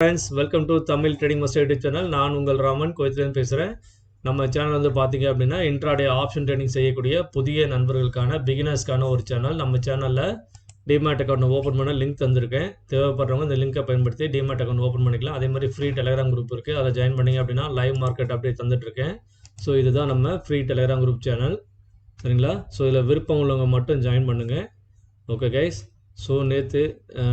Friends, welcome to Tamil trading master YouTube channel. நான் உங்கள் ராமன் கோயத்துலேருந்து பேசுகிறேன். நம்ம சேனல் வந்து பார்த்தீங்க அப்படின்னா இன்ட்ராடே ஆப்ஷன் ட்ரேடிங் செய்யக்கூடிய புதிய நண்பர்களுக்கான பிகினர்ஸ்க்கான ஒரு சேனல். நம்ம சேனலில் டிமேட் அக்கௌண்ட் ஓப்பன் பண்ண லிங்க் தந்திருக்கேன். தேவைப்படுறவங்க இந்த லிங்கை பயன்படுத்தி டிமேட் அக்கௌண்ட் ஓப்பன் பண்ணிக்கலாம். அதே மாதிரி ஃப்ரீ டெலிகிராம் குரூப் இருக்குது. அதை ஜாயின் பண்ணிங்க அப்படின்னா லைவ் மார்க்கெட் அப்டேட் தந்துட்டுருக்கேன். ஸோ இதுதான் நம்ம ஃப்ரீ டெலிகிராம் குரூப் சேனல், சரிங்களா? ஸோ இதில் விருப்பம் உள்ளவங்க மட்டும் ஜாயின் பண்ணுங்கள். Okay guys. ஸோ நேற்று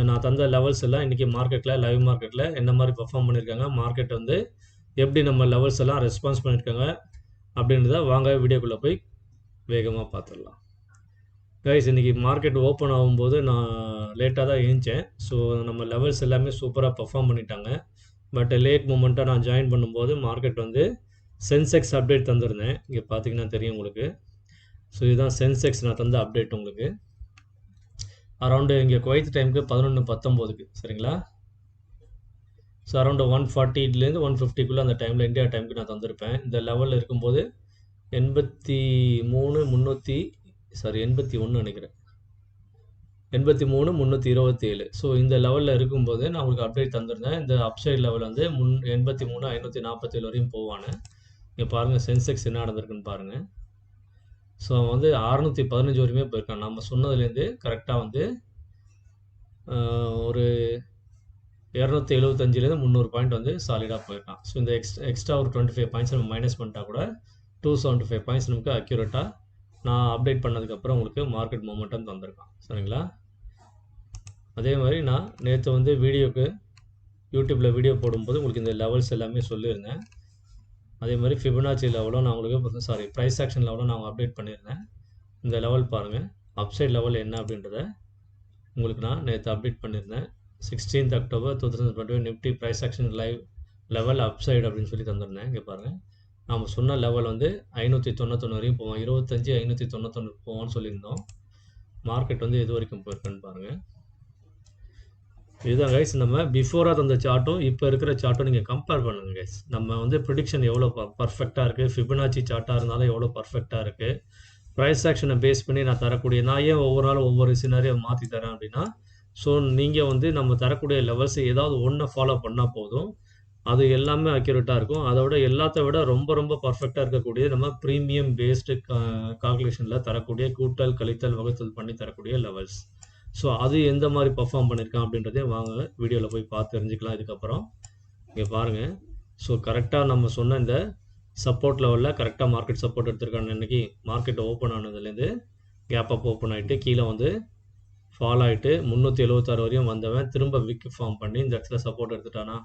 நான் தந்த லெவல்ஸ் எல்லாம் இன்றைக்கி மார்க்கெட்டில் லைவ் மார்க்கெட்டில் என்ன மாதிரி பர்ஃபார்ம் பண்ணியிருக்காங்க, மார்க்கெட் வந்து எப்படி நம்ம லெவல்ஸ் எல்லாம் ரெஸ்பான்ஸ் பண்ணியிருக்காங்க அப்படின்றத வாங்க வீடியோக்குள்ளே போய் வேகமாக பார்த்துடலாம். கைஸ், இன்றைக்கி மார்க்கெட் ஓப்பன் ஆகும்போது நான் லேட்டாக தான் எழுந்தேன். ஸோ நம்ம லெவல்ஸ் எல்லாமே சூப்பராக பர்ஃபார்ம் பண்ணிட்டாங்க. பட் லேட் மூமெண்ட்டாக நான் ஜாயின் பண்ணும்போது மார்க்கெட் வந்து சென்செக்ஸ் அப்டேட் தந்திருந்தேன். இங்கே பார்த்தீங்கன்னா தெரியும் உங்களுக்கு. ஸோ இதுதான் சென்செக்ஸ் நான் தந்த அப்டேட் உங்களுக்கு. அரௌண்டு இங்கே குவைத் டைமுக்கு 11:19, சரிங்களா? ஸோ அரௌண்டு 140லேருந்து 150க்குள்ளே அந்த டைமில் இந்தியா டைமுக்கு நான் தந்திருப்பேன். இந்த லெவலில் இருக்கும்போது 81 நினைக்கிறேன், 83,327. ஸோ இந்த லெவலில் இருக்கும்போது நான் உங்களுக்கு அப்டேட் தந்திருந்தேன். இந்த அப்சைட் லெவல் வந்து 83,547 வரையும் போவானு. இங்கே பாருங்கள் சென்செக்ஸ் என்ன நடந்திருக்குன்னு பாருங்கள். ஸோ வந்து 615 வரையுமே போயிருக்கான். நம்ம சொன்னதுலேருந்து கரெக்டாக வந்து ஒரு 275லேருந்து 300 பாயிண்ட் வந்து சாலிடாக போயிருக்கான். ஸோ இந்த எக்ஸ்ட்ரா ஒரு 25 பாயிண்ட்ஸ் நம்ம மைனஸ் பண்ணிட்டா கூட 275 பாயிண்ட்ஸ் நமக்கு அக்யூரேட்டாக நான் அப்டேட் பண்ணதுக்கப்புறம் உங்களுக்கு மார்க்கெட் மொமெண்டம் தந்திருக்கான், சரிங்களா? அதே மாதிரி நான் நேற்று வந்து யூடியூப்பில் வீடியோ போடும்போது உங்களுக்கு இந்த லெவல்ஸ் எல்லாமே சொல்லியிருந்தேன். அதே மாதிரி ஃபிபனாச்சி லெவலும் நான் உங்களுக்கு ப்ரைஸ் ஆக்ஷன் லெவலும் நான் அப்டேட் பண்ணியிருந்தேன். இந்த லெவல் பாருங்கள், அப்சைட் லெவல் என்ன அப்படின்றத உங்களுக்கு நான் நேற்று அப்டேட் பண்ணியிருந்தேன். 16th October 2021 Nifty price action level upside அப்படின்னு சொல்லி தந்திருந்தேன். இங்கே பாருங்கள், நம்ம சொன்ன லெவல் வந்து 591 வரையும் போவோம். 25,591 போவோம்னு சொல்லியிருந்தோம். மார்க்கெட் வந்து எது வரைக்கும் போயிருக்குன்னு பாருங்கள். இதுதான் கைஸ், நம்ம பிஃபோராக தந்த சார்ட்டும் இப்போ இருக்கிற சார்ட்டும் நீங்கள் கம்பேர் பண்ணுங்க கைஸ். நம்ம வந்து ப்ரிடிக்ஷன் எவ்வளோ பர்ஃபெக்டாக இருக்குது, ஃபிபனாச்சி சார்ட்டாக இருந்தாலும் எவ்வளோ பர்ஃபெக்டாக இருக்குது. ப்ரைஸ் ஆக்ஷனை பேஸ் பண்ணி நான் ஏன் ஒவ்வொரு நாளும் ஒவ்வொரு சினாரியோ மாற்றி தரேன் அப்படின்னா, ஸோ நீங்கள் வந்து நம்ம தரக்கூடிய லெவல்ஸ் ஏதாவது ஒன்றை ஃபாலோ பண்ணால் போதும், அது எல்லாமே அக்யூரேட்டாக இருக்கும். அதோட எல்லாத்த விட ரொம்ப ரொம்ப பர்ஃபெக்டாக இருக்கக்கூடிய நம்ம ப்ரீமியம் பேஸ்டு கால்குலேஷனில் தரக்கூடிய கூட்டல் கழித்தல் வகுத்தல் பண்ணி தரக்கூடிய லெவல்ஸ். ஸோ அது எந்த மாதிரி பர்ஃபார்ம் பண்ணியிருக்கான் அப்படின்றதே வாங்க வீடியோவில் போய் பார்த்து தெரிஞ்சுக்கலாம். இதுக்கப்புறம் இங்கே பாருங்கள். ஸோ கரெக்டாக நம்ம சொன்ன இந்த சப்போர்ட் லெவலில் கரெக்டாக மார்க்கெட் சப்போர்ட் எடுத்திருக்காங்க. இன்றைக்கி மார்க்கெட் ஓப்பன் ஆனதுலேருந்து கேப் அப் ஓப்பன் ஆகிட்டு கீழே வந்து ஃபால் ஆகிட்டு 376 வரையும் வந்தவன் திரும்ப விக் ஃபார்ம் பண்ணி இந்த இடத்துல சப்போர்ட் எடுத்துட்டானா.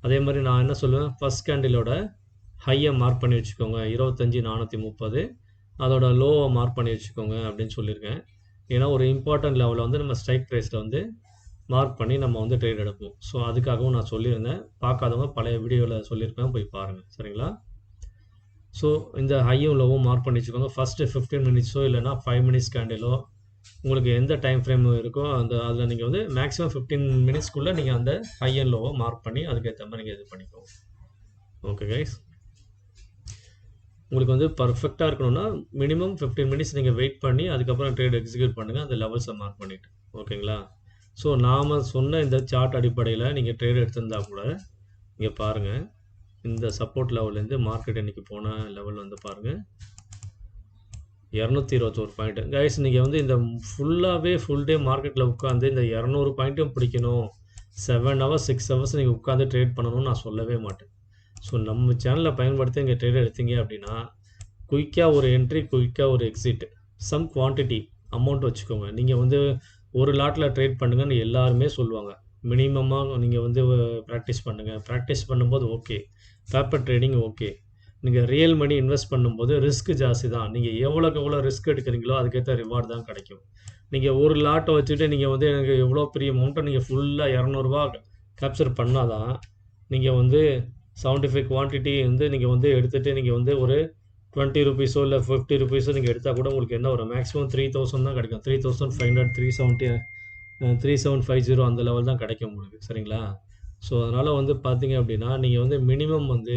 அதே மாதிரி நான் என்ன சொல்லுவேன், ஃபஸ்ட் கேண்டிலோட ஹையை மார்க் பண்ணி வச்சுக்கோங்க 25,430, அதோட லோவை மார்க் பண்ணி வச்சுக்கோங்க அப்படின்னு சொல்லியிருக்கேன். ஏன்னா ஒரு இம்பார்ட்டன்ட் லெவலில் வந்து நம்ம ஸ்ட்ரைக் ப்ரைஸில் வந்து மார்க் பண்ணி நம்ம வந்து ட்ரேட் எடுப்போம். ஸோ அதுக்காகவும் நான் சொல்லியிருந்தேன். பார்க்காதவங்க பழைய வீடியோவில் சொல்லியிருப்பேன், போய் பாருங்கள், சரிங்களா? ஸோ இந்த ஹையும் லோவும் மார்க் பண்ணி வச்சுக்கோங்க. ஃபஸ்ட்டு 15 மினிட்ஸோ இல்லைனா 5 மினிட்ஸ் கேண்டிலோ உங்களுக்கு எந்த டைம் ஃப்ரேம் இருக்கோ அதில் நீங்கள் வந்து மேக்ஸிமம் 15 மினிட்ஸ்க்குள்ளே நீங்கள் அந்த ஹை அண்ட் லோவை மார்க் பண்ணி அதுக்கேற்ற மாதிரி நீங்கள் இது பண்ணிக்கோங்க. ஓகே கைஸ், உங்களுக்கு வந்து பர்ஃபெக்டாக இருக்கணும்னா மினிமம் 15 மினிட்ஸ் நீங்கள் வெயிட் பண்ணி அதுக்கப்புறம் ட்ரேட் எக்ஸிக்யூட் பண்ணுங்கள், அந்த லெவல்ஸை மார்க் பண்ணிவிட்டு, ஓகேங்களா? ஸோ நாம் சொன்ன இந்த சார்ட் அடிப்படையில் நீங்கள் ட்ரேட் எடுத்திருந்தா கூட இங்கே பாருங்கள், இந்த சப்போர்ட் லெவல்லேருந்து மார்க்கெட் இன்றைக்கி போன லெவல் வந்து பாருங்கள் 221 பாயிண்ட்டு. கைஸ், நீங்கள் வந்து இந்த ஃபுல் டே மார்க்கெட்டில் உட்காந்து இந்த 200 பாயிண்ட்டும் பிடிக்கணும், 7 ஹவர்ஸ் 6 ஹவர்ஸ் நீங்கள் உட்காந்து ட்ரேட் பண்ணணும்னு நான் சொல்லவே மாட்டேன். ஸோ நம்ம சேனலை பயன்படுத்தி இங்கே ட்ரேட் எடுத்தீங்க அப்படின்னா குயிக்காக ஒரு என்ட்ரி, குயிக்காக ஒரு எக்ஸிட், சம் குவான்டிட்டி அமௌண்ட் வச்சுக்கோங்க. நீங்கள் வந்து ஒரு லாட்டில் ட்ரேட் பண்ணுங்கன்னு எல்லாருமே சொல்லுவாங்க. மினிமமாக நீங்கள் வந்து ப்ராக்டிஸ் பண்ணுங்கள். ப்ராக்டிஸ் பண்ணும்போது ஓகே, பேப்பர் ட்ரேடிங் ஓகே. நீங்கள் ரியல் மணி இன்வெஸ்ட் பண்ணும்போது ரிஸ்க் ஜாஸ்தி தான். நீங்கள் எவ்வளோக்கு எவ்வளோ ரிஸ்க் எடுக்கிறீங்களோ அதுக்கேற்ற ரிவார்டு தான் கிடைக்கும். நீங்கள் ஒரு லாட்டை வச்சுட்டு நீங்கள் வந்து எனக்கு எவ்வளோ பெரிய அமௌண்ட்டை நீங்கள் ஃபுல்லாக 200 ரூபா கேப்சர் பண்ணால் தான் நீங்கள் வந்து 75 குவான்டிட்டி வந்து நீங்கள் வந்து எடுத்துகிட்டு நீங்கள் வந்து ஒரு 20 ருபீஸோ இல்லை 50 ருபீஸோ நீங்கள் எடுத்தால் கூட உங்களுக்கு என்ன ஒரு மேக்ஸிமம் 3000 தான் கிடைக்கும். 3500, 370, 3750 அந்த லெவல் தான் கிடைக்கும் உங்களுக்கு, சரிங்களா? ஸோ அதனால் வந்து பார்த்தீங்க அப்படின்னா நீங்கள் வந்து மினிமம் வந்து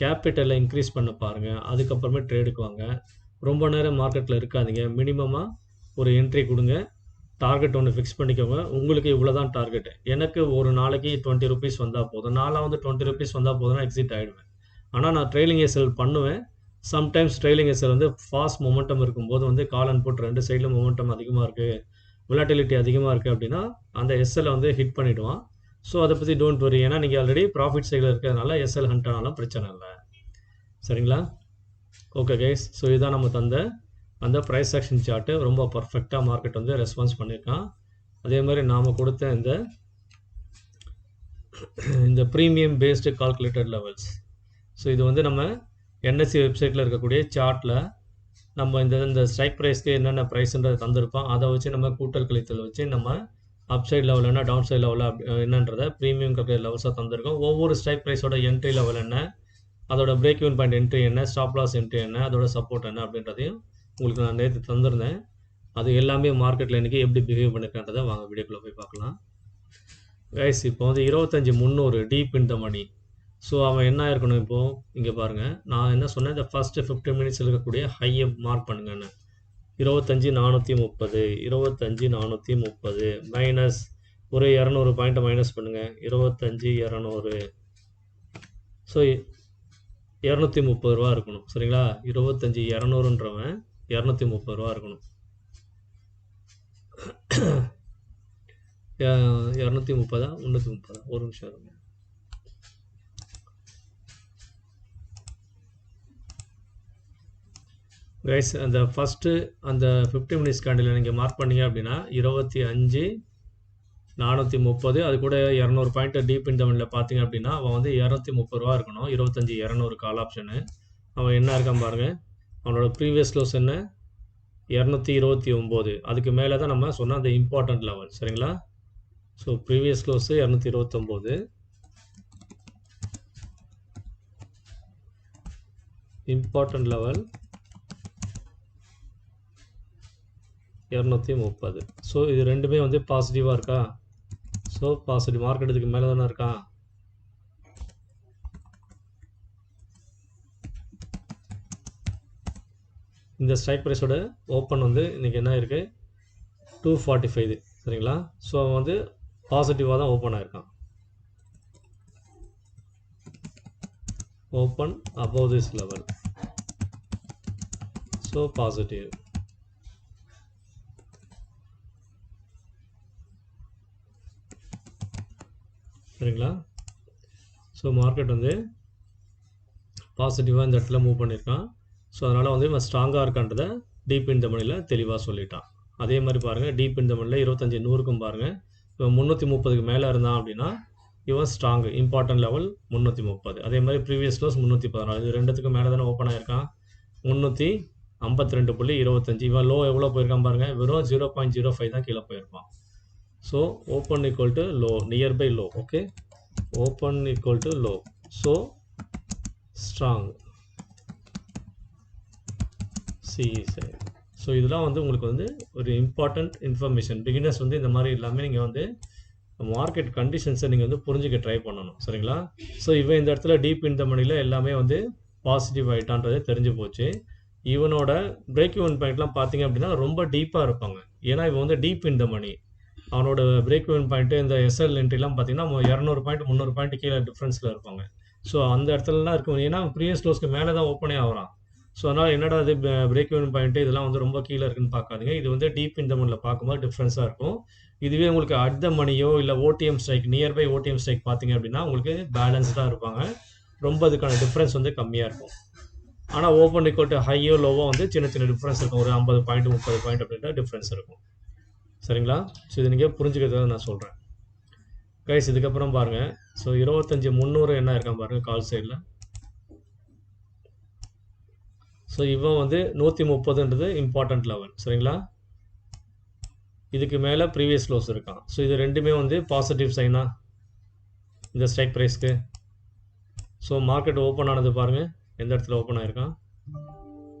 கேபிட்டலை இன்க்ரீஸ் பண்ண பாருங்கள், அதுக்கப்புறமே ட்ரேடுக்கு வாங்க. ரொம்ப நேரம் மார்க்கெட்டில் இருக்காதீங்க. மினிமமாக ஒரு என்ட்ரி கொடுங்க, டார்கெட் ஒன்று ஃபிக்ஸ் பண்ணிக்கோங்க. உங்களுக்கு இவ்வளோ தான் டார்கெட். எனக்கு ஒரு நாளைக்கு 20 ருபீஸ் வந்தால் போதும். நான்லாம் வந்து 20 ருபீஸ் வந்தால் போதும்னா எக்ஸிட் ஆகிடுவேன். ஆனால் நான் ட்ரெயிலிங் எஸ்எல் பண்ணுவேன். சம்டைம்ஸ் ட்ரெயிலிங் எஸ்எல் வந்து ஃபாஸ்ட் மொமெண்டம் இருக்கும்போது வந்து கால் அண்ட் புட் ரெண்டு சைடில் மொமெண்டம் அதிகமாக இருக்குது, விலாட்டிலிட்டி அதிகமாக இருக்குது அப்படின்னா அந்த எஸ்எல்லை வந்து ஹிட் பண்ணிவிடுவான். ஸோ அதை பற்றி டோன்ட் வரி. ஏன்னா நீங்கள் ஆல்ரெடி ப்ராஃபிட் சைடில் இருக்கிறதுனால எஸ்எல் ஹண்ட் ஆனாலும் பிரச்சனை இல்லை. சரிங்களா? ஓகே கைஸ், ஸோ இதுதான் நம்ம தந்த அந்த ப்ரைஸ் ஆக்ஷன் சார்ட்டு. ரொம்ப பர்ஃபெக்டாக மார்க்கெட் வந்து ரெஸ்பான்ஸ் பண்ணியிருக்கான். அதே மாதிரி நாம் கொடுத்த இந்த premium based calculated levels. So இது வந்து நம்ம என்எஸ்சி வெப்சைட்டில் இருக்கக்கூடிய சார்ட்டில் நம்ம இந்த ஸ்ட்ரைக் ப்ரைஸ்க்கு என்னென்ன ப்ரைஸ்ன்றதை தந்திருப்போம். அதை வச்சு நம்ம கூட்டல் கழித்தல் வச்சு நம்ம அப்சைட் லெவல் என்ன, டவுன் சைட் லெவலில் என்னன்றதை ப்ரீமியம் கால்குலேட் லெவல்ஸாக தந்திருக்கோம். ஒவ்வொரு ஸ்ட்ரைக் ப்ரைஸோட என்ட்ரி லெவல் என்ன, அதோட பிரேக் ஈவன் பாயிண்ட் என்ட்ரி என்ன, ஸ்டாப் லாஸ் என்ட்ரி என்ன, அதோட சப்போர்ட் என்ன அப்படின்றதையும் உங்களுக்கு நான் நேற்று தந்திருந்தேன். அது எல்லாமே மார்க்கெட்டில் இன்றைக்கி எப்படி பிஹேவ் பண்ணியிருக்கன்றதை வாங்க வீடியோக்குள்ளே போய் பார்க்கலாம். கைஸ், இப்போ வந்து 25,300 deep in the money. So அவன் என்ன இருக்கணும் இப்போது இங்கே பாருங்கள். நான் என்ன சொன்னேன், இந்த ஃபஸ்ட்டு 15 மினிட்ஸ் இருக்கக்கூடிய ஹையை மார்க் பண்ணுங்கன்னு. 25,430 25,430 மைனஸ் ஒரு 200 பாயிண்ட்டை மைனஸ் பண்ணுங்கள். 25,200. ஸோ 230 ரூபா இருக்கணும். சரிங்களா? 25,200ன்றவன் 230 ரூபா இருக்கணும். 230 330. ஒரு நிமிஷம் இருங்க. கைஸ், அந்த ஃபஸ்ட்டு அந்த 50 மினிட்ஸ் கேண்டில் நீங்கள் மார்க் பண்ணீங்க அப்படின்னா 25,430, அது கூட 200 பாயிண்ட் டீப் இன் தமிழில் பார்த்தீங்க அப்படின்னா அவன் வந்து 230 ரூபா இருக்கணும். 25,200 கால் ஆப்ஷனு. அவன் என்ன இருக்கான் பாருங்கள். அவனோட ப்ரீவியஸ் க்ளோஸ் என்ன, 229. அதுக்கு மேலே தான் நம்ம சொன்ன அந்த இம்பார்ட்டன்ட் லெவல். சரிங்களா? So previous close 229, important level 230. So இது ரெண்டுமே வந்து பாசிட்டிவாக இருக்கா? So positive. மார்க்கெட் இதுக்கு மேலே தானே இருக்கான். இந்த ஸ்ட்ரைக் ப்ரைஸோட ஓப்பன் வந்து இன்றைக்கி என்ன இருக்குது, 245. சரிங்களா? ஸோ அவன் வந்து பாசிட்டிவாக தான் ஓப்பன் ஆகிருக்கான். Open above this level. So positive. சரிங்களா? ஸோ மார்க்கெட் வந்து பாசிட்டிவாக இந்த இடத்துல மூவ் பண்ணியிருக்கான். ஸோ அதனால் வந்து இவன் ஸ்ட்ராங்காக இருக்கான்றதை டீப் இன் த மணியில் தெளிவாக சொல்லிட்டான். அதே மாதிரி பாருங்கள், டீப் இன் த மணியில் 25,100க்கும் பாருங்கள். இவன் 330க்கு மேலே இருந்தான் அப்படின்னா இவன் ஸ்ட்ராங்கு. Important level 330. அதே மாதிரி ப்ரீவியஸ் க்ளோஸ் 314. இது ரெண்டுத்துக்கும் மேலே தானே ஓப்பன் ஆகிருக்கான். 352.25. இவன் லோ எவ்வளோ போயிருக்கான் பாருங்கள், வெறும் 0.05 தான் கீழே போயிருப்பான். So open equal to low, nearby low. Okay, open equal to low. So strong CE. So இதெல்லாம் வந்து உங்களுக்கு வந்து ஒரு இம்பார்ட்டண்ட் இன்ஃபர்மேஷன். பிகினர்ஸ் வந்து இந்த மாதிரி எல்லாமே நீங்கள் வந்து மார்க்கெட் கண்டிஷன்ஸை நீங்கள் வந்து புரிஞ்சுக்க ட்ரை பண்ணணும். சரிங்களா? ஸோ இவன் இந்த இடத்துல டீப் இன் த மணியில் எல்லாமே வந்து பாசிட்டிவ் ஆகிட்டான்றதே தெரிஞ்சு போச்சு. இவனோட பிரேக் ஈவன் பாயிண்ட்லாம் பார்த்தீங்க அப்படின்னா ரொம்ப டீப்பாக இருப்பாங்க. ஏன்னா இவன் வந்து டீப் இன் த மணி. அவனோட பிரேக் ஈவன் பாயிண்ட்டு இந்த எஸ்எல் என்ட்ரிலாம் பார்த்தீங்கன்னா 200 பாயிண்ட் 300 பாயிண்ட் கீழே டிஃப்ரென்ஸில் இருப்பாங்க. ஸோ அந்த இடத்துலலாம் இருக்கும். ஏன்னா ப்ரீவியஸ் க்ளோஸ்க்கு மேலே தான் ஓப்பனே ஆகிறான். ஸோ அதனால் என்னடா இது பிரேக் ஈவன் பாயிண்ட்டு இதெல்லாம் வந்து ரொம்ப கீழே இருக்குன்னு பார்க்காதீங்க. இது வந்து டீப் இந்த மணியில் பார்க்கும்போது டிஃப்ரென்ஸாக இருக்கும். இதுவே உங்களுக்கு அட் த மணியோ இல்லை OTM strike, nearby OTM strike பார்த்தீங்க அப்படின்னா உங்களுக்கு பேலன்ஸ்டாக இருப்பாங்க. ரொம்ப அதுக்கான டிஃப்ரென்ஸ் வந்து கம்மியாக இருக்கும். ஆனால் ஓப்பன் ஈக்குவல் டு ஹையோ லோவோ வந்து சின்ன சின்ன டிஃப்ரென்ஸ் இருக்கும். ஒரு 50 பாயிண்ட் 30 பாயிண்ட் அப்படின்ற டிஃப்ரென்ஸ் இருக்கும். சரிங்களா? ஸோ இது நீங்கள் புரிஞ்சுக்கிறத நான் சொல்கிறேன். கைஸ், இதுக்கப்புறம் பாருங்கள். ஸோ 25,300 என்ன இருக்கான் பாருங்கள் கால் சைடில். ஸோ இவன் வந்து 130ன்றது இம்பார்ட்டன்ட் லெவல். சரிங்களா? இதுக்கு மேலே ப்ரீவியஸ் க்ளோஸ் இருக்கான். ஸோ இது ரெண்டுமே வந்து பாசிட்டிவ் சைனா இந்த ஸ்ட்ரைக் ப்ரைஸ்க்கு. ஸோ மார்க்கெட் ஓப்பன் ஆனது பாருங்கள், எந்த இடத்துல ஓப்பன் ஆகிருக்கான்,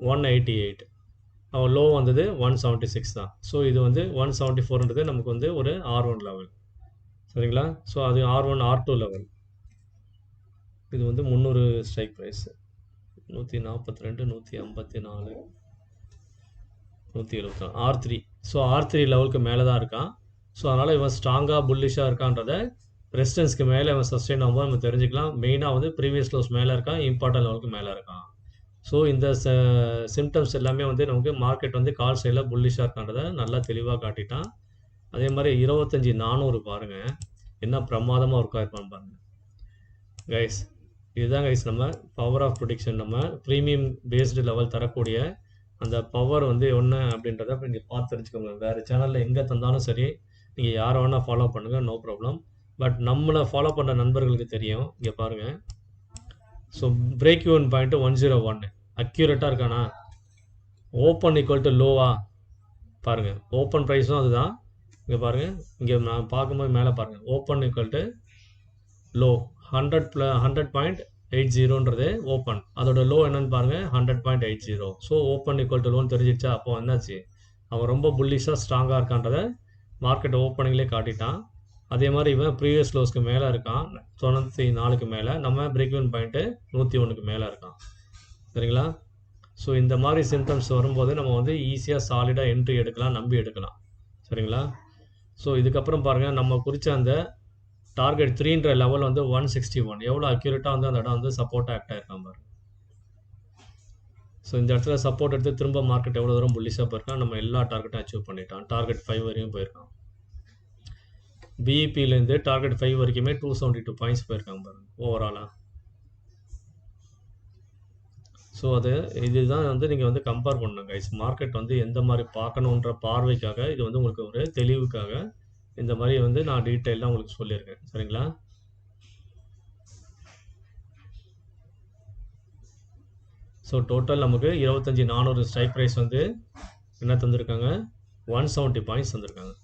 188. அவன் லோ வந்தது 176 தான். ஸோ இது வந்து 174ன்றது நமக்கு வந்து ஒரு R1 லெவல். சரிங்களா? ஸோ அது R1 R2 லெவல். இது வந்து 300 strike price. 142 154. 174 R3. So R3 லெவலுக்கு மேலே தான் இருக்கான். ஸோ அதனால் இவன் ஸ்ட்ராங்காக புல்லிஷாக இருக்கான்றத ரெசிஸ்டன்ஸ்க்கு மேலே இவன் சஸ்டெயின் ஆகும்போது நம்ம தெரிஞ்சுக்கலாம். மெயினாக வந்து ப்ரீவியஸ் க்ளோஸ் மேலே இருக்கான், இம்பார்ட்டன்ட் லெவலுக்கு மேலே இருக்கான். ஸோ இந்த சிம்டம்ஸ் எல்லாமே வந்து நமக்கு மார்க்கெட் வந்து கால் சைடில் புல்லிஷாக இருக்கான்றத நல்லா தெளிவாக காட்டிட்டான். அதே மாதிரி 25,400 பாருங்கள், என்ன பிரமாதமாக ஒர்க் ஆகிருப்பான்னு பாருங்கள் கைஸ். இதுதான் கைஸ் நம்ம பவர் ஆஃப் ப்ரொடிக்ஷன், நம்ம ப்ரீமியம் பேஸ்டு லெவல் தரக்கூடிய அந்த பவர் வந்து என்ன அப்படின்றத நீங்கள் பார்த்து தெரிஞ்சுக்கோங்க. வேறு சேனலில் எங்கே தந்தாலும் சரி, நீங்கள் யாரை வேணால் ஃபாலோ பண்ணுங்கள், நோ ப்ராப்ளம். பட் நம்மளை ஃபாலோ பண்ணுற நண்பர்களுக்கு தெரியும். இங்கே பாருங்கள். ஸோ பிரேக் ஈவன் பாயிண்ட்டு 101 அக்யூரேட்டாக இருக்கானா? ஓப்பன் ஈக்குவல் டு லோவா பாருங்கள், ஓப்பன் ப்ரைஸும் அதுதான். இங்கே பாருங்கள், இங்கே நான் பார்க்கும்போது மேலே பாருங்கள், ஓப்பன் ஈக்குவல் டு லோ 100.80ன்றது ஓப்பன், அதோட லோ என்னன்னு பாருங்கள் 100.80. ஸோ ஓப்பன் ஈக்குவல் டு லோன்னு தெரிஞ்சிச்சா? அப்போ என்னாச்சு, அவன் ரொம்ப புல்லிஷாக ஸ்ட்ராங்காக இருக்கான்றதை மார்க்கெட் ஓப்பனிங்லேயே காட்டிட்டான். அதே மாதிரி இவன் ப்ரீவியஸ் க்ளோஸ்க்கு மேலே இருக்கான், 94க்கு மேலே. நம்ம பிரேக் ஈவன் பாயிண்ட்டு 101க்கு மேலே இருக்கான். சரிங்களா? ஸோ இந்த மாதிரி சிம்டம்ஸ் வரும்போது நம்ம வந்து ஈஸியாக சாலிடாக என்ட்ரி எடுக்கலாம், நம்பி எடுக்கலாம். சரிங்களா? ஸோ இதுக்கப்புறம் பாருங்கள், நம்ம குறித்த அந்த டார்கெட் 3ன்ற லெவல் வந்து 161 எவ்வளோ அக்யூரேட்டாக வந்து அந்த இடம் வந்து சப்போர்ட்டாக ஆக்ட் ஆகிருக்கான் பாருங்க. ஸோ இந்த இடத்துல சப்போர்ட் எடுத்து திரும்ப மார்க்கெட் எவ்வளோ தூரம் புல்லிஷாக போயிருக்கான், நம்ம எல்லா டார்கெட்டும் அச்சீவ் பண்ணிட்டான். டார்கெட் 5 வரையும் போயிருக்கான். பிஇபிலேருந்து டார்கெட் 5 வரைக்குமே 272 பாயிண்ட்ஸ் போயிருக்காங்க பாருங்க ஓவராலாக. ஸோ இதுதான் வந்து நீங்கள் வந்து கம்பேர் பண்ணணும் கைஸ். மார்க்கெட் வந்து எந்த மாதிரி பார்க்கணுன்ற பார்வைக்காக, இது வந்து உங்களுக்கு ஒரு தெளிவுக்காக இந்த மாதிரி வந்து நான் டீட்டெயிலாக உங்களுக்கு சொல்லியிருக்கேன். சரிங்களா? ஸோ டோட்டல் நமக்கு 25,400 ஸ்ட்ரைக் ப்ரைஸ் வந்து என்ன தந்திருக்காங்க, 170 பாயிண்ட்ஸ் தந்திருக்காங்க.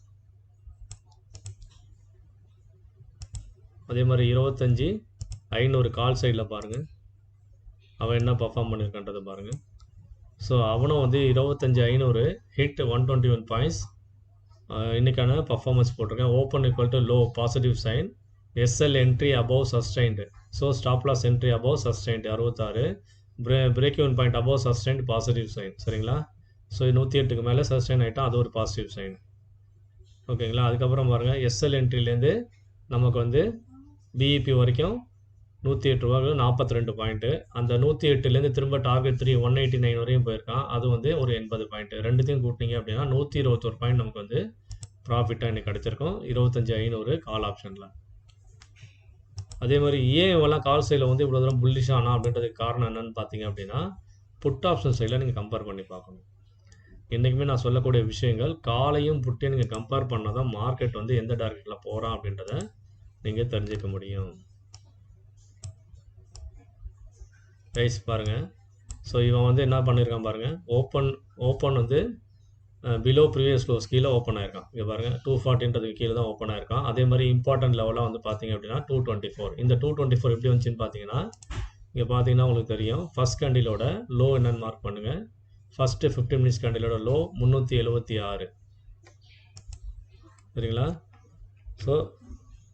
அதே மாதிரி 25,500 கால் சைடில் பாருங்கள், அவன் என்ன பர்ஃபார்ம் பண்ணியிருக்கான்றதை பாருங்கள். ஸோ அவனும் வந்து 25,500 ஹிட் 121 பாயிண்ட்ஸ் இன்றைக்கான பர்ஃபார்மன்ஸ் போட்டிருக்கேன். Open equal to low positive sign, SL entry above sustained, so stop loss entry above sustained 66, break even point above sustained positive sign. சரிங்களா? ஸோ 108க்கு மேலே சஸ்டைன் ஆகிட்டால் அது ஒரு பாசிட்டிவ் சைன். ஓகேங்களா? அதுக்கப்புறம் பாருங்கள், எஸ்எல் என்ட்ரிலேருந்து நமக்கு வந்து பிஇபி வரைக்கும் 108 ரூபா 42 பாயிண்ட்டு. அந்த 108லேருந்து திரும்ப டார்கெட் 3 189 வரையும் போயிருக்கான், அது வந்து ஒரு 80 பாயிண்ட்டு. ரெண்டுத்தையும் கூட்டிங்க அப்படின்னா 121 பாயிண்ட் நமக்கு வந்து ப்ராஃபிட்டாக எனக்கு கிடச்சிருக்கும் 25,500 கால் ஆப்ஷனில். அதே மாதிரி ஏன் இவெல்லாம் கால் சைடில் வந்து இவ்வளோ தூரம் புல்லிஷ் ஆனா அப்படின்றதுக்கு காரணம் என்னன்னு பார்த்தீங்க அப்படின்னா, புட் ஆப்ஷன் சைடில் நீங்கள் கம்பேர் பண்ணி பார்க்கணும். என்றைக்குமே நான் சொல்லக்கூடிய விஷயங்கள் காலையும் புட்டையும் நீங்கள் கம்பேர் பண்ணால் தான் மார்க்கெட் வந்து எந்த டார்கெட்டில் போகிறான் அப்படின்றத நீங்கள் தெரிஞ்சுக்க முடியும். ரைஸ் பாருங்கள். ஸோ இவன் வந்து என்ன பண்ணியிருக்கான் பாருங்கள், ஓப்பன் வந்து பிலோ ப்ரீவியஸ் க்ளோஸ் கீழே ஓப்பன் ஆயிருக்கான். இங்கே பாருங்கள், 240ன்றதுக்கு கீழே தான் ஓப்பன் ஆயிருக்கான். அதே மாதிரி இம்பார்ட்டன்ட் லெவலாக வந்து பார்த்தீங்க அப்படின்னா 224. இந்த 224 எப்படி வந்துச்சுன்னு பார்த்தீங்கன்னா, இங்கே பார்த்தீங்கன்னா உங்களுக்கு தெரியும், ஃபஸ்ட் கேண்டிலோட லோ என்னன்னு மார்க் பண்ணுங்கள். ஃபஸ்ட்டு 15 மினிட்ஸ் கேண்டிலோட லோ 376. சரிங்களா? ஸோ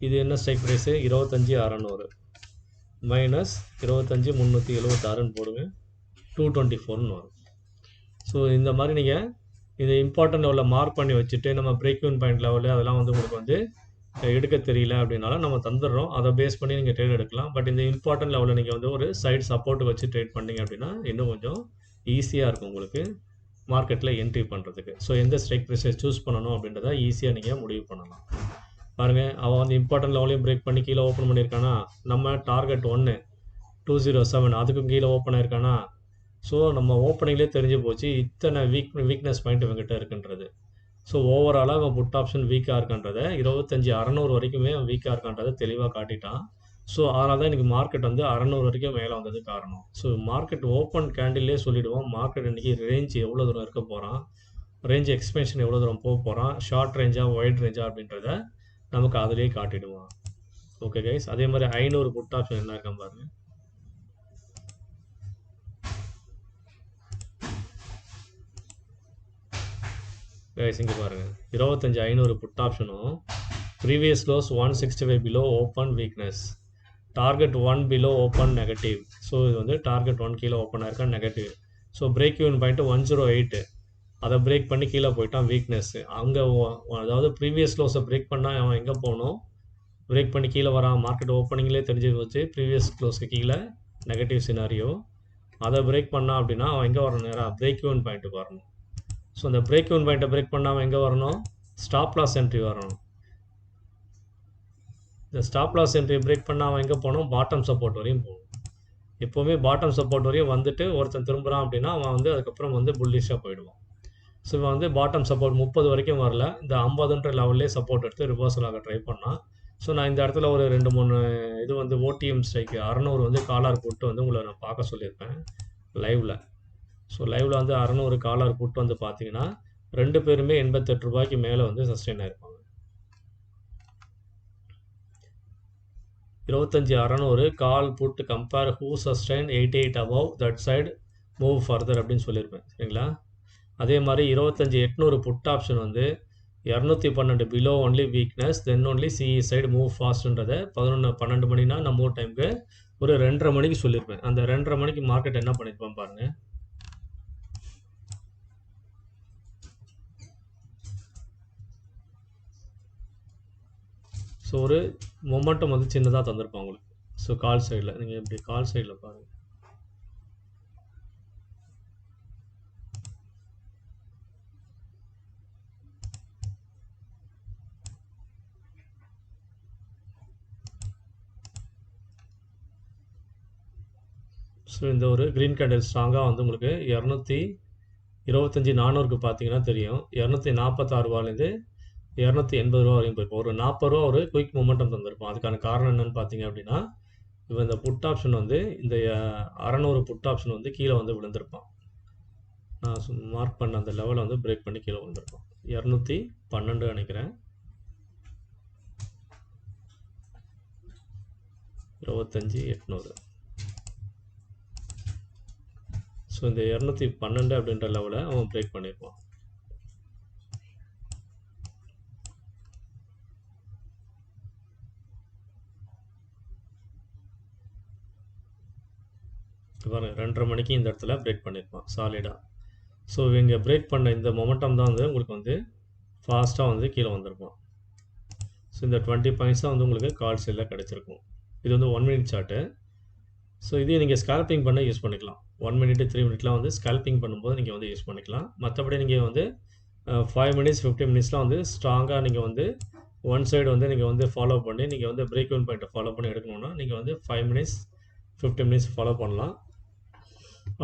இது என்ன ஸ்ட்ரைக் ப்ரைஸு, 25,600 மைனஸ் 25,376ன்னு போடுங்க, 224ன்னு வரும். ஸோ இந்த மாதிரி நீங்கள் இதை இம்பார்ட்டன்ட் லெவலில் மார்க் பண்ணி வச்சுட்டு, நம்ம பிரேக் ஈவன் பாயிண்ட் லெவலில் அதெல்லாம் வந்து உங்களுக்கு வந்து எடுக்க தெரியல அப்படின்னாலும் நம்ம தந்துடுறோம், அதை பேஸ் பண்ணி நீங்கள் ட்ரேட் எடுக்கலாம். பட் இந்த இம்பார்ட்டன்ட் லெவலில் நீங்கள் வந்து ஒரு சைடு சப்போர்ட் வச்சு ட்ரேட் பண்ணிங்க அப்படின்னா இன்னும் கொஞ்சம் ஈஸியாக இருக்கும் உங்களுக்கு மார்க்கெட்டில் என்ட்ரி பண்ணுறதுக்கு. ஸோ எந்த ஸ்ட்ரைக் ப்ரைஸை சூஸ் பண்ணணும் அப்படின்றத ஈஸியாக நீங்கள் முடிவு பண்ணலாம். பாருங்கள், அவன் வந்து இம்பார்ட்டன்ட் லெவலையும் பிரேக் பண்ணி கீழே ஓப்பன் பண்ணியிருக்கானா, நம்ம டார்கெட் 1 207 அதுக்கும் கீழே ஓப்பன் ஆயிருக்கானா. ஸோ நம்ம ஓப்பனிங்லேயே தெரிஞ்சு போச்சு இத்தனை வீக்னஸ் பாயிண்ட் இவங்ககிட்ட இருக்குன்றது. ஸோ ஓவராலாக அவன் புட் ஆப்ஷன் வீக்காக இருக்கான்றதை 25,600 வரைக்குமே வீக்காக இருக்கான்றதை தெளிவாக காட்டிட்டான். ஸோ அதனால தான் இன்றைக்கி மார்க்கெட் வந்து 600 வரைக்கும் மேலே வந்தது காரணம். ஸோ மார்க்கெட் ஓப்பன் கேண்டில்லே சொல்லிவிடுவோம் மார்க்கெட் இன்றைக்கி ரேஞ்ச் எவ்வளோ தூரம் இருக்க போகிறான், ரேஞ்ச் எக்ஸ்பென்ஷன் எவ்வளோ தூரம் போக போகிறான், ஷார்ட் ரேஞ்சாக ஒயிட் ரேஞ்சாக அப்படின்றத நமக்கு அதிலே காட்டிடுவான். ஓகே கைஸ், அதே மாதிரி 500 புட் ஆப்ஷன் என்ன இருக்கான் பாருங்கள். கைஸ் இங்கே பாருங்கள், 25,500 புட் ஆப்ஷனும் previous close 165 below open weakness, target 1 below open negative. So இது வந்து டார்கெட் 1 கீழே ஓப்பன் ஆயிருக்கா negative. So break even point 108 அதை பிரேக் பண்ணி கீழே போயிட்டான் வீக்னஸ். அங்கே அதாவது ப்ரீவியஸ் க்ளோஸை பிரேக் பண்ணால் அவன் எங்கே போகணும், பிரேக் பண்ணி கீழே வரான். மார்க்கெட் ஓப்பனிங்லேயே தெரிஞ்சு வச்சு ப்ரீவியஸ் க்ளோஸ்க்கு கீழே நெகட்டிவ் சினாரியோ. அதை பிரேக் பண்ணால் அப்படின்னா அவன் எங்கே வரணும், நேராக பிரேக் ஈவன் பாயிண்ட்டுக்கு வரணும். ஸோ அந்த பிரேக் ஈவன் பாயிண்ட்டை பிரேக் பண்ணால் அவன் எங்கே வரணும், ஸ்டாப் லாஸ் என்ட்ரி வரணும். இந்த ஸ்டாப் லாஸ் என்ட்ரி பிரேக் பண்ணால் அவன் எங்கே போகணும், பாட்டம் சப்போர்ட் வரையும் போகணும். எப்போவுமே பாட்டம் சப்போர்ட் வரையும் வந்துட்டு ஒருத்தன் திரும்புகிறான் அப்படின்னா அவன் வந்து அதுக்கப்புறம் வந்து புல்லிஷாக போயிடுவான். ஸோ இவன் வந்து பாட்டம் சப்போர்ட் 30 வரைக்கும் வரல, இந்த 50ன்ற லெவல்லே சப்போர்ட் எடுத்து ரிவர்சல் ஆக ட்ரை பண்ணான். ஸோ நான் இந்த இடத்துல ஒரு 2-3 இது வந்து ஓடிஎம் ஸ்ட்ரைக்கு 600 வந்து காலார் போட்டு வந்து உங்களை நான் பார்க்க சொல்லியிருப்பேன் லைவில். ஸோ லைவில் வந்து 600 காலார் போட்டு வந்து பார்த்தீங்கன்னா 2 பேருமே 88 ரூபாய்க்கு மேலே வந்து சஸ்டெயின் ஆயிருப்பாங்க. 25,600 call put compare who sustain 88 above that side move further அப்படின்னு சொல்லியிருப்பேன். சரிங்களா? அதே மாதிரி 25,800 புட் ஆப்ஷன் வந்து 212 below only weakness then only CE side move ஃபாஸ்ட்ன்றதை 12 மணினா நம்ம ஊர் டைமுக்கு ஒரு 2:30 மணிக்கு சொல்லியிருப்பேன். அந்த 2:30 மணிக்கு மார்க்கெட் என்ன பண்ணியிருப்பேன் பாருங்கள். ஸோ ஒரு மொமெண்டம் வந்து சின்னதாக தந்திருப்பான் உங்களுக்கு. ஸோ கால் சைடில் நீங்கள் இப்படி கால் சைடில் பாருங்கள். ஸோ இந்த ஒரு க்ரீன் கேண்டில் ஸ்ட்ராங்காக வந்து உங்களுக்கு 225 400க்கு பார்த்தீங்கன்னா தெரியும். 246 ரூபாலேருந்து 280 ரூபா வரையும் போயிருப்போம். ஒரு 40 ரூபா ஒரு குயிக் மொமெண்டம் தந்திருப்போம். அதுக்கான காரணம் என்னன்னு பார்த்தீங்க அப்படின்னா, இப்போ இந்த புட் ஆப்ஷன் வந்து இந்த 600 புட் ஆப்ஷன் வந்து கீழே வந்து விழுந்திருப்பான். நான் மார்க் பண்ண அந்த லெவலை வந்து பிரேக் பண்ணி கீழே விழுந்திருப்பான். 212 நினைக்கிறேன். 25,800. ஸோ இந்த 212 அப்படின்ற லெவலை அவன் பிரேக் பண்ணியிருப்பான். பாருங்க 2:30 மணிக்கு இந்த இடத்துல பிரேக் பண்ணியிருப்பான் சாலிடாக. ஸோ இங்கே பிரேக் பண்ண இந்த மொமெண்டம் தான் வந்து உங்களுக்கு வந்து ஃபாஸ்ட்டாக வந்து கீழே வந்திருப்பான். ஸோ இந்த 20 பாயிண்ட்ஸ் தான் வந்து உங்களுக்கு கால் சைடில் கிடச்சிருக்கும். இது வந்து 1 மினிட் சார்ட்டு. ஸோ இதையும் நீங்கள் ஸ்கேல்பிங் பண்ண யூஸ் பண்ணிக்கலாம். 1 மினிட் 3 மினிட்லாம் வந்து ஸ்கேல்பிங் பண்ணும்போது நீங்கள் வந்து யூஸ் பண்ணிக்கலாம். மற்றபடி நீங்கள் வந்து 5 மினிட்ஸ் 15 மினிட்ஸ்லாம் வந்து ஸ்ட்ராங்காக நீங்கள் வந்து ஒன் சைடு வந்து நீங்கள் வந்து ஃபாலோ பண்ணி நீங்கள் வந்து பிரேக் இன் பாயிண்ட்டை ஃபாலோ பண்ணி எடுக்கணும்னா நீங்கள் வந்து 5 மினிட்ஸ் 15 மினிட்ஸ் ஃபாலோ பண்ணலாம்.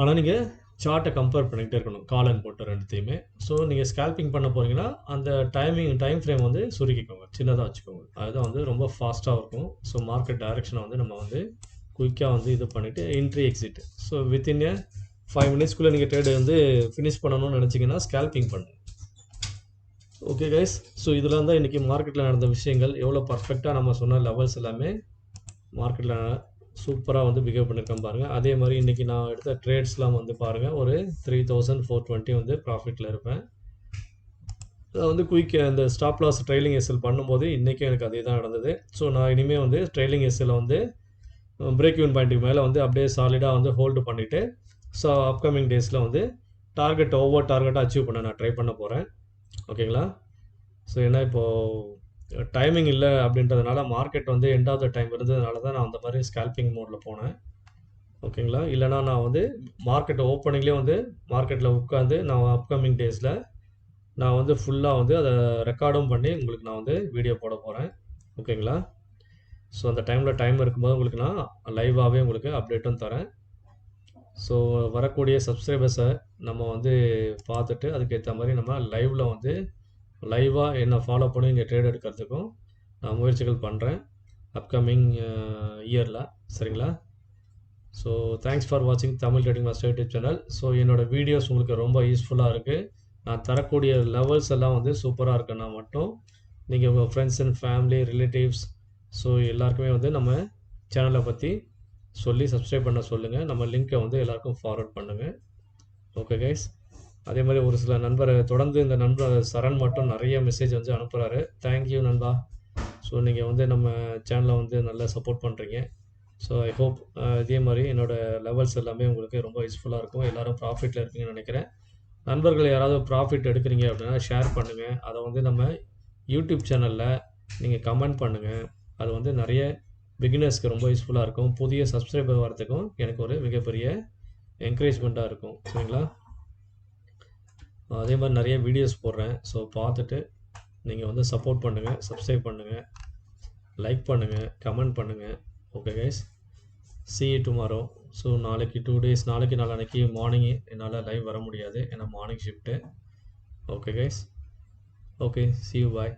ஆனால் நீங்கள் சார்ட்டை கம்பேர் பண்ணிக்கிட்டே இருக்கணும், கால் அண்ட் போட்டு ரெண்டுத்தையுமே. ஸோ நீங்கள் ஸ்கேல்பிங் பண்ண போகிறீங்கன்னா அந்த டைம் ஃப்ரேம் வந்து சுருக்கிக்கோங்க, சின்னதாக வச்சுக்கோங்க. அதுதான் வந்து ரொம்ப ஃபாஸ்ட்டாக இருக்கும். ஸோ மார்க்கெட் டைரெக்ஷனை வந்து நம்ம வந்து குயிக்காக வந்து இது பண்ணிவிட்டு என்ட்ரி எக்ஸிட். ஸோ வித்தின் 5 மினிட்ஸ்க்குள்ளே நீங்கள் ட்ரேடு வந்து ஃபினிஷ் பண்ணணும்னு நினச்சிங்கன்னா ஸ்கேல்பிங் பண்ணுங்கள். ஓகே கைஸ், ஸோ இதெல்லாம் தான் இன்றைக்கி மார்க்கெட்டில் நடந்த விஷயங்கள். எவ்வளோ பர்ஃபெக்டாக நம்ம சொன்ன லெவல்ஸ் எல்லாமே மார்க்கெட்டில் சூப்பராக வந்து பிஹேவ் பண்ணியிருக்கேன் பாருங்கள். அதே மாதிரி இன்றைக்கி நான் எடுத்த ட்ரேட்ஸ்லாம் வந்து பாருங்கள், ஒரு 3,420 வந்து ப்ராஃபிட்டில் இருப்பேன். நான் வந்து குயிக் அந்த ஸ்டாப் லாஸ் ட்ரெயிலிங் எஸ்எல் பண்ணும்போது இன்றைக்கும் எனக்கு அதே தான் நடந்தது. ஸோ நான் இனிமேல் வந்து ட்ரெயிலிங் எஸ்எல் வந்து பிரேக் ஈவன் பாயிண்ட்டுக்கு மேலே வந்து அப்படியே சாலிடாக வந்து ஹோல்டு பண்ணிவிட்டு ஸோ அப்கமிங் டேஸில் வந்து ஒவ்வொரு டார்கெட்டாக அச்சீவ் பண்ண நான் ட்ரை பண்ண போகிறேன். ஓகேங்களா? ஸோ ஏன்னா இப்போது டைமிங் இல்லை அப்படின்றதுனால மார்க்கெட் வந்து எண்ட் ஆஃப் த டைம் இருந்ததுனால தான் நான் அந்த மாதிரி ஸ்கேல்பிங் மோடில் போனேன். ஓகேங்களா? இல்லைனா நான் வந்து மார்க்கெட் ஓப்பனிங்லேயே வந்து மார்க்கெட்டில் உட்காந்து நான் அப்கமிங் டேஸில் நான் வந்து ஃபுல்லாக வந்து அதை ரெக்கார்டும் பண்ணி உங்களுக்கு நான் வந்து வீடியோ போட போகிறேன். ஓகேங்களா? ஸோ அந்த டைம் இருக்கும்போது உங்களுக்கு நான் லைவாகவே உங்களுக்கு அப்டேட்டும் தரேன். ஸோ வரக்கூடிய சப்ஸ்கிரைபர்ஸை நம்ம வந்து பார்த்துட்டு அதுக்கேற்ற மாதிரி நம்ம லைவாக என்னை ஃபாலோ பண்ணி இங்கே ட்ரேட் எடுக்கிறதுக்கும் நான் முயற்சிகள் பண்ணுறேன் அப்கமிங் இயரில். சரிங்களா? ஸோ தேங்க்ஸ் ஃபார் வாட்சிங் Tamil trading master YouTube channel. So என்னோடய வீடியோஸ் உங்களுக்கு ரொம்ப யூஸ்ஃபுல்லாக இருக்குது. நான் தரக்கூடிய லெவல்ஸ் எல்லாம் வந்து சூப்பராக இருக்குன்னா மட்டும் நீங்கள் உங்கள் friends and family relatives so எல்லாருக்குமே வந்து நம்ம சேனலை பற்றி சொல்லி சப்ஸ்கிரைப் பண்ண சொல்லுங்கள். நம்ம லிங்க்கை வந்து எல்லாருக்கும் ஃபார்வர்ட் பண்ணுங்கள். ஓகே கைஸ், அதே மாதிரி ஒரு சில நண்பரை தொடர்ந்து இந்த நண்பர் சரண் மட்டும் நிறைய மெசேஜ் வந்து அனுப்புகிறாரு. தேங்க்யூ நண்பா. ஸோ நீங்கள் வந்து நம்ம சேனலை வந்து நல்லா சப்போர்ட் பண்ணுறீங்க. ஸோ ஐ ஹோப் இதே மாதிரி என்னோடய லெவல்ஸ் எல்லாமே உங்களுக்கு ரொம்ப யூஸ்ஃபுல்லாக இருக்கும். எல்லோரும் ப்ராஃபிட்டில் இருக்கீங்கன்னு நினைக்கிறேன். நண்பர்கள் யாராவது ப்ராஃபிட் எடுக்கிறீங்க அப்படின்னா ஷேர் பண்ணுங்கள். அதை வந்து நம்ம யூடியூப் சேனலில் நீங்கள் கமெண்ட் பண்ணுங்கள். அது வந்து நிறைய பிகினர்ஸ்க்கு ரொம்ப யூஸ்ஃபுல்லாக இருக்கும். புதிய சப்ஸ்கிரைபர் வரதுக்கும் எனக்கு ஒரு மிகப்பெரிய என்கரேஜ்மெண்ட்டாக இருக்கும். சரிங்களா? அதே மாதிரி நிறைய வீடியோஸ் போடுறேன். ஸோ பார்த்துட்டு நீங்கள் வந்து சப்போர்ட் பண்ணுங்கள், சப்ஸ்கிரைப் பண்ணுங்கள், லைக் பண்ணுங்கள், கமெண்ட் பண்ணுங்கள். Okay guys, see you tomorrow. So நாளைக்கு 2 days, நாளைக்கு நாளான்னைக்கு மார்னிங் என்னால் லைவ் வர முடியாது, ஏன்னா morning shift. Okay guys, okay, see you, bye.